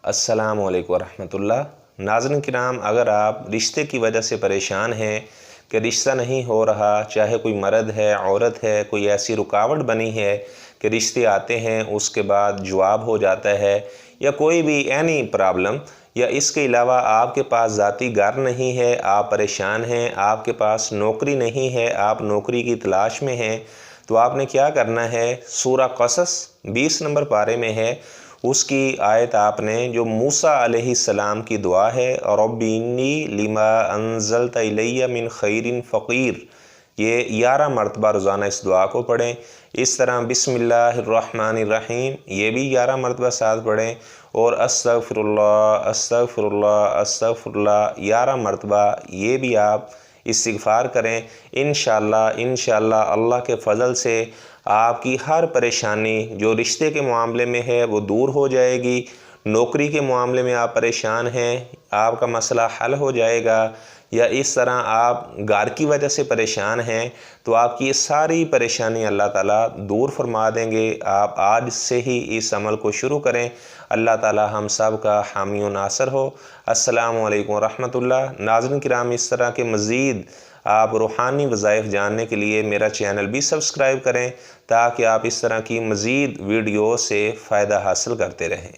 अस्सलाम वालेकुम रहमतुल्लाह। नाज़रीन किराम, अगर आप रिश्ते की वजह से परेशान हैं कि रिश्ता नहीं हो रहा, चाहे कोई मर्द है, औरत है, कोई ऐसी रुकावट बनी है कि रिश्ते आते हैं उसके बाद जवाब हो जाता है, या कोई भी एनी प्रॉब्लम, या इसके अलावा आपके पास ज़ाती घर नहीं है, आप परेशान हैं, आपके पास नौकरी नहीं है, आप नौकरी की तलाश में हैं, तो आपने क्या करना है, सूरा क़सस 20 नंबर पारे में है, उसकी आयत आपने जो मूसा अलैहिस्सलाम की दुआ है, रब्बी इन्नी लिमा अंज़लता इलैया मिन खैरिन फ़क़ीर, ये 11 मरतबा रोज़ाना इस दुआ को पढ़ें। इस तरह बिस्मिल्लाहिर्रहमानिर्रहीम ये भी 11 मरतबा साथ पढ़ें, और अस्तग़फ़िरुल्लाह अस्तग़फ़िरुल्लाह अस्तग़फ़िरुल्लाह 11 मरतबा ये भी आप इस्तिग़फ़ार करें। इंशाअल्लाह अल्लाह के फ़ज़ल से आपकी हर परेशानी जो रिश्ते के मामले में है वो दूर हो जाएगी। नौकरी के मामले में आप परेशान हैं, आपका मसला हल हो जाएगा, या इस तरह आप घर की वजह से परेशान हैं तो आपकी ये सारी परेशानी अल्लाह ताला दूर फरमा देंगे। आप आज से ही इस अमल को शुरू करें। अल्लाह ताला हम सब का हामी व नासर हो। अस्सलामु अलैकुम रहमतुल्लाह। नाज़रीन किराम, इस तरह के मज़ीद आप रूहानी वज़ाइफ जानने के लिए मेरा चैनल भी सब्सक्राइब करें ताकि आप इस तरह की मज़ीद वीडियो से फ़ायदा हासिल करते रहें।